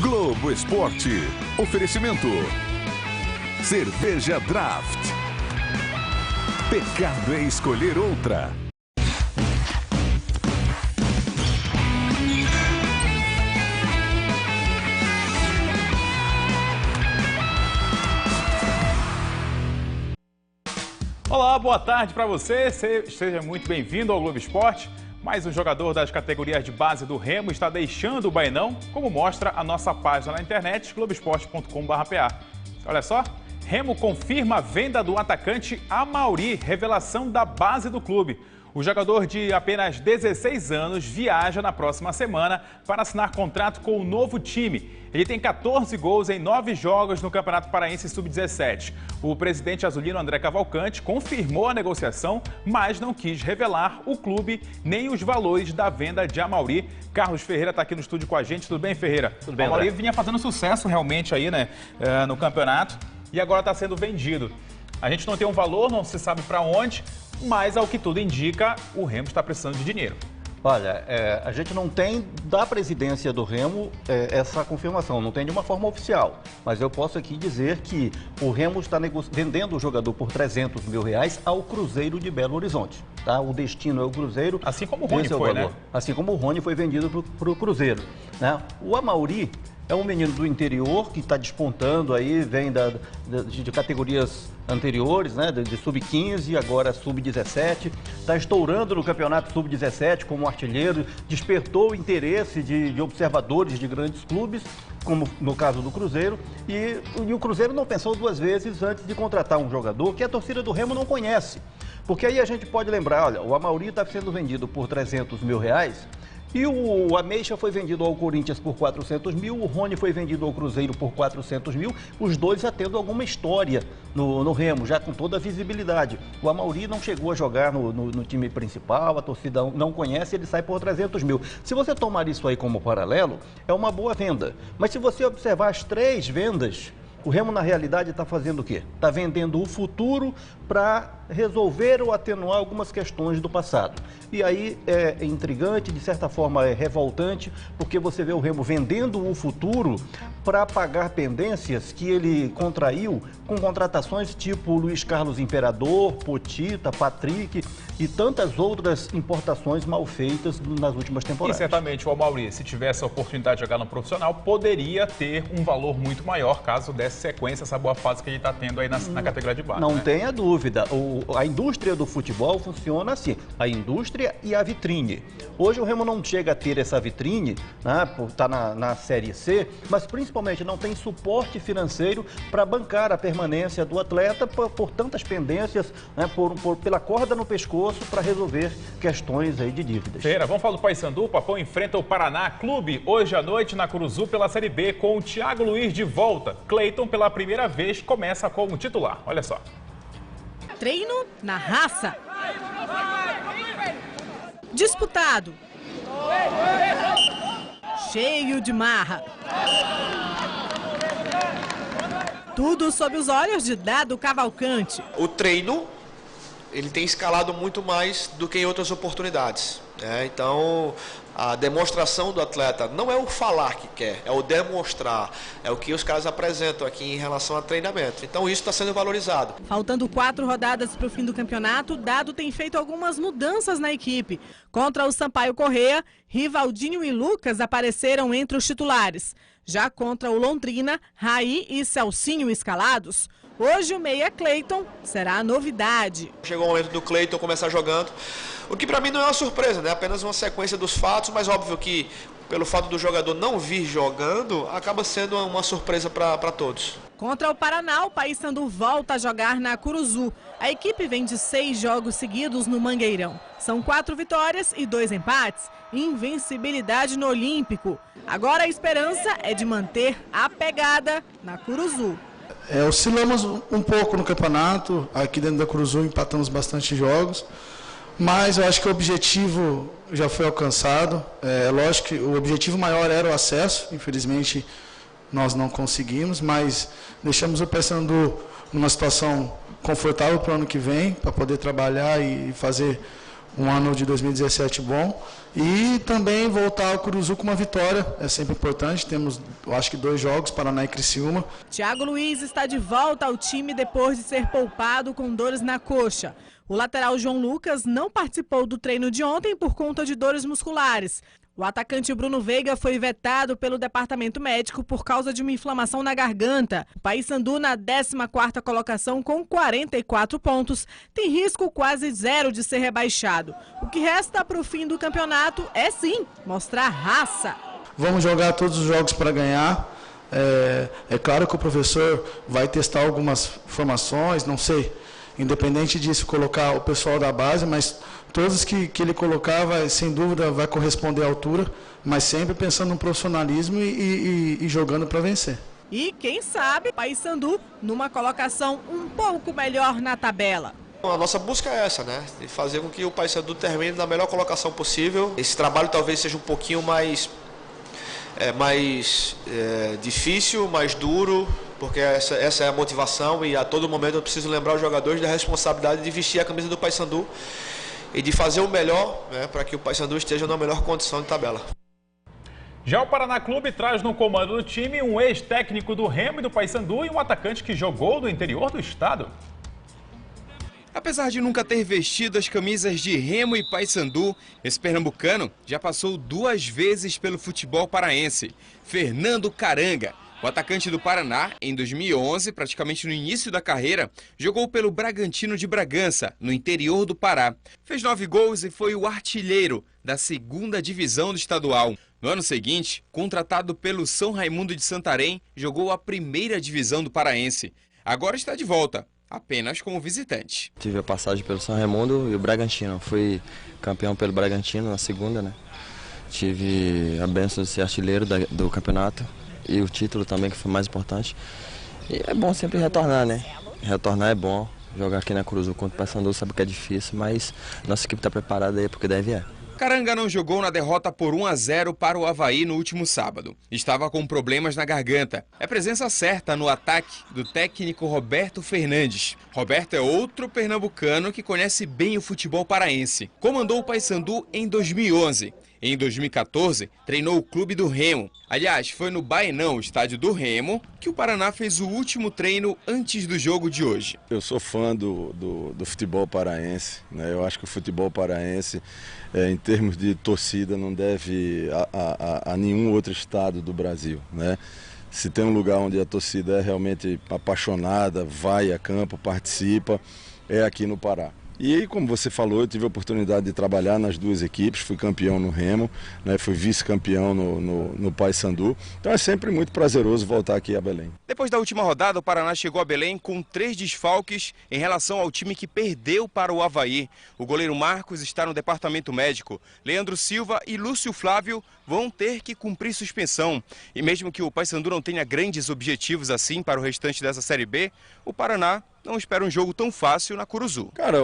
Globo Esporte. Oferecimento. Cerveja Draft. Pecado é escolher outra. Olá, boa tarde para você. Seja muito bem-vindo ao Globo Esporte. Mais um jogador das categorias de base do Remo está deixando o Baenão, como mostra a nossa página na internet, globoesporte.com.br/pa. Olha só, Remo confirma a venda do atacante Amaury, revelação da base do clube. O jogador de apenas 16 anos viaja na próxima semana para assinar contrato com o novo time. Ele tem 14 gols em 9 jogos no Campeonato Paraense Sub-17. O presidente azulino André Cavalcante confirmou a negociação, mas não quis revelar o clube nem os valores da venda de Amaury. Carlos Ferreira está aqui no estúdio com a gente. Tudo bem, Ferreira? Tudo bem, Amaury vinha fazendo sucesso realmente aí, né, no campeonato e agora está sendo vendido. A gente não tem um valor, não se sabe para onde, mas ao que tudo indica, o Remo está precisando de dinheiro. Olha, a gente não tem da presidência do Remo essa confirmação, não tem de uma forma oficial. Mas eu posso aqui dizer que o Remo está vendendo o jogador por R$300 mil ao Cruzeiro de Belo Horizonte. Tá? O destino é o Cruzeiro. Assim como o Rony foi, né? Assim como o Rony foi vendido para o Cruzeiro. Né? O Amaury é um menino do interior que está despontando aí, vem de categorias anteriores, né, de sub-15, agora sub-17, está estourando no campeonato sub-17 como artilheiro, despertou o interesse de observadores de grandes clubes, como no caso do Cruzeiro, e o Cruzeiro não pensou duas vezes antes de contratar um jogador que a torcida do Remo não conhece. Porque aí a gente pode lembrar, olha, o Amaury está sendo vendido por R$300 mil, e o Ameixa foi vendido ao Corinthians por 400 mil, o Rony foi vendido ao Cruzeiro por 400 mil, os dois já tendo alguma história no Remo, já com toda a visibilidade. O Amaury não chegou a jogar no time principal, a torcida não conhece, ele sai por 300 mil. Se você tomar isso aí como paralelo, é uma boa venda. Mas se você observar as três vendas, o Remo, na realidade, está fazendo o quê? Está vendendo o futuro para resolver ou atenuar algumas questões do passado. E aí é intrigante, de certa forma é revoltante, porque você vê o Remo vendendo o futuro para pagar pendências que ele contraiu com contratações tipo Luiz Carlos Imperador, Potita, Patrick e tantas outras importações mal feitas nas últimas temporadas. E certamente o Amaury, se tivesse a oportunidade de jogar no profissional, poderia ter um valor muito maior caso desse sequência essa boa fase que ele está tendo aí na categoria de base. Não, né? tenha dúvida. A indústria do futebol funciona assim, a indústria e a vitrine. Hoje o Remo não chega a ter essa vitrine, né, por estar na Série C, mas principalmente não tem suporte financeiro para bancar a permanência do atleta por tantas pendências, né, pela corda no pescoço para resolver questões aí de dívidas. Ferreira, vamos falar do Paysandu. O Papão enfrenta o Paraná Clube hoje à noite na Curuzu pela Série B com o Thiago Luiz de volta. Cleiton, pela primeira vez, começa como titular. Olha só. Treino na raça. Disputado. Cheio de marra. Tudo sob os olhos de Dado Cavalcante. O treino, ele tem escalado muito mais do que em outras oportunidades. Então, a demonstração do atleta não é o falar que quer, é o demonstrar, é o que os caras apresentam aqui em relação a treinamento. Então isso está sendo valorizado. Faltando 4 rodadas para o fim do campeonato, Dado tem feito algumas mudanças na equipe. Contra o Sampaio Corrêa, Rivaldinho e Lucas apareceram entre os titulares. Já contra o Londrina, Raí e Celcinho escalados. Hoje o meia Cleiton será a novidade. Chegou o momento do Cleiton começar jogando, o que para mim não é uma surpresa, né? Apenas uma sequência dos fatos, mas óbvio que pelo fato do jogador não vir jogando, acaba sendo uma surpresa para todos. Contra o Paraná, o Paysandu volta a jogar na Curuzu. A equipe vem de 6 jogos seguidos no Mangueirão. São 4 vitórias e 2 empates. Invencibilidade no Olímpico. Agora a esperança é de manter a pegada na Curuzu. Oscilamos um pouco no campeonato, aqui dentro da Curuzu empatamos bastante jogos, mas eu acho que o objetivo já foi alcançado. Lógico que o objetivo maior era o acesso, infelizmente nós não conseguimos, mas deixamos o Paysandu numa situação confortável para o ano que vem, para poder trabalhar e fazer um ano de 2017 bom. E também voltar ao Curuzu com uma vitória, é sempre importante. Temos, eu acho que 2 jogos, Paraná e Criciúma. Thiago Luiz está de volta ao time depois de ser poupado com dores na coxa. O lateral João Lucas não participou do treino de ontem por conta de dores musculares. O atacante Bruno Veiga foi vetado pelo departamento médico por causa de uma inflamação na garganta. O Paysandu, na 14ª colocação com 44 pontos, tem risco quase zero de ser rebaixado. O que resta para o fim do campeonato é sim mostrar raça. Vamos jogar todos os jogos para ganhar. É claro que o professor vai testar algumas formações, não sei, independente disso, colocar o pessoal da base, mas todos que ele colocar, sem dúvida, vai corresponder à altura, mas sempre pensando no profissionalismo e jogando para vencer. E quem sabe, Paysandu numa colocação um pouco melhor na tabela. A nossa busca é essa, né? De fazer com que o Paysandu termine na melhor colocação possível. Esse trabalho talvez seja um pouquinho mais difícil, mais duro, porque essa é a motivação e a todo momento eu preciso lembrar os jogadores da responsabilidade de vestir a camisa do Paysandu e de fazer o melhor, né, para que o Paysandu esteja na melhor condição de tabela. Já o Paraná Clube traz no comando do time um ex-técnico do Remo e do Paysandu e um atacante que jogou no interior do estado. Apesar de nunca ter vestido as camisas de Remo e Paysandu, esse pernambucano já passou 2 vezes pelo futebol paraense. Fernando Caranga. O atacante do Paraná, em 2011, praticamente no início da carreira, jogou pelo Bragantino de Bragança, no interior do Pará. Fez 9 gols e foi o artilheiro da 2ª divisão do estadual. No ano seguinte, contratado pelo São Raimundo de Santarém, jogou a 1ª divisão do paraense. Agora está de volta, apenas como visitante. Tive a passagem pelo São Raimundo e o Bragantino. Fui campeão pelo Bragantino na 2ª, né? Tive a bênção de ser artilheiro do campeonato. E o título também, que foi mais importante. E é bom sempre retornar, né? Retornar é bom. Jogar aqui na Curuzu contra o Paysandu sabe que é difícil, mas nossa equipe está preparada aí porque deve é. Caranga não jogou na derrota por 1-0 para o Avaí no último sábado. Estava com problemas na garganta. É presença certa no ataque do técnico Roberto Fernandes. Roberto é outro pernambucano que conhece bem o futebol paraense. Comandou o Paysandu em 2011. Em 2014, treinou o clube do Remo. Aliás, foi no Baenão, estádio do Remo, que o Paraná fez o último treino antes do jogo de hoje. Eu sou fã do futebol paraense, né? Eu acho que o futebol paraense, em termos de torcida, não deve a nenhum outro estado do Brasil, né? Se tem um lugar onde a torcida é realmente apaixonada, vai a campo, participa, é aqui no Pará. E aí, como você falou, eu tive a oportunidade de trabalhar nas 2 equipes, fui campeão no Remo, né, fui vice-campeão no Paysandu, então é sempre muito prazeroso voltar aqui a Belém. Depois da última rodada, o Paraná chegou a Belém com 3 desfalques em relação ao time que perdeu para o Avaí. O goleiro Marcos está no departamento médico. Leandro Silva e Lúcio Flávio vão ter que cumprir suspensão. E mesmo que o Paysandu não tenha grandes objetivos assim para o restante dessa Série B, o Paraná não espera um jogo tão fácil na Curuzu. Cara,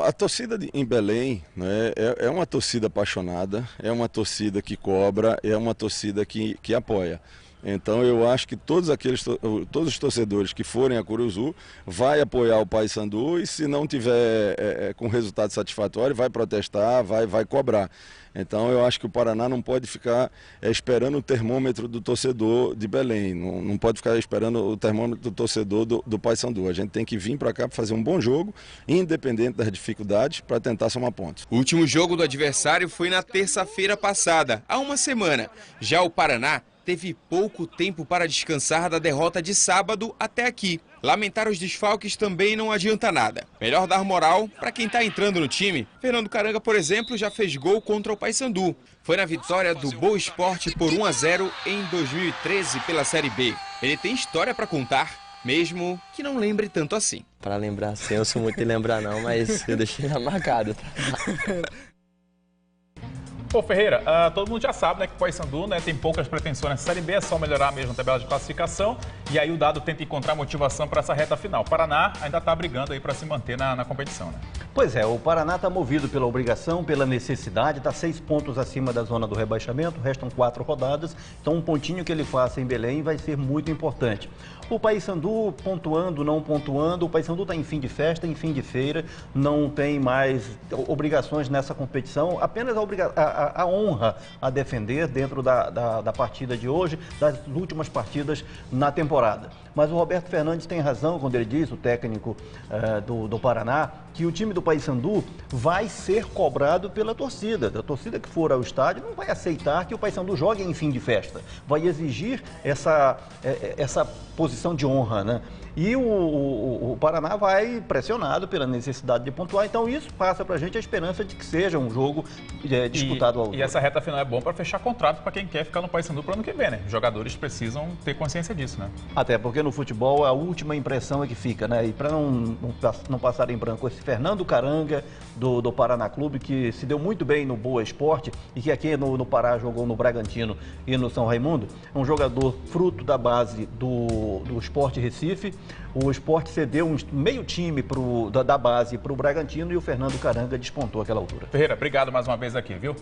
a torcida em Belém, né, é uma torcida apaixonada, é uma torcida que cobra, é uma torcida que apoia. Então eu acho que todos os torcedores que forem a Curuzu vai apoiar o Paysandu e se não tiver com resultado satisfatório vai protestar, vai cobrar. Então eu acho que o Paraná não pode ficar esperando o termômetro do torcedor de Belém, não pode ficar esperando o termômetro do torcedor do Paysandu. A gente tem que vir para cá para fazer um bom jogo, independente das dificuldades, para tentar somar pontos. O último jogo do adversário foi na terça-feira passada, há uma semana. Já o Paraná teve pouco tempo para descansar da derrota de sábado até aqui. Lamentar os desfalques também não adianta nada. Melhor dar moral para quem está entrando no time. Fernando Caranga, por exemplo, já fez gol contra o Paysandu. Foi na vitória do Boa Esporte por 1-0 em 2013 pela Série B. Ele tem história para contar, mesmo que não lembre tanto assim. Para lembrar sim, eu sou muito de lembrar não, mas eu deixei marcado. Pô, Ferreira, todo mundo já sabe, né, que o Paysandu, né, tem poucas pretensões nessa Série B, é só melhorar mesmo a tabela de classificação. E aí o Dado tenta encontrar motivação para essa reta final. O Paraná ainda está brigando aí para se manter na competição, né? Pois é, o Paraná está movido pela obrigação, pela necessidade, está 6 pontos acima da zona do rebaixamento, restam 4 rodadas, então um pontinho que ele faça em Belém vai ser muito importante. O Paysandu pontuando, não pontuando, o Paysandu está em fim de festa, em fim de feira, não tem mais obrigações nessa competição, apenas a honra a defender dentro da partida de hoje, das últimas partidas na temporada. Mas o Roberto Fernandes tem razão quando ele diz, o técnico do Paraná, que o time do Paysandu vai ser cobrado pela torcida. A torcida que for ao estádio não vai aceitar que o Paysandu jogue em fim de festa. Vai exigir essa posição de honra, né? E o Paraná vai pressionado pela necessidade de pontuar. Então isso passa para a gente a esperança de que seja um jogo disputado ao E essa reta final é bom para fechar contrato para quem quer ficar no Paysandu para o ano que vem, né? Os jogadores precisam ter consciência disso, né? Até porque no futebol a última impressão é que fica, né? E para não passar em branco, esse Fernando Caranga do Paraná Clube, que se deu muito bem no Boa Esporte e que aqui no Pará jogou no Bragantino e no São Raimundo, é um jogador fruto da base do Sport Recife. O Sport cedeu meio time da base para o Bragantino e o Fernando Caranga despontou àquela altura. Ferreira, obrigado mais uma vez aqui, viu?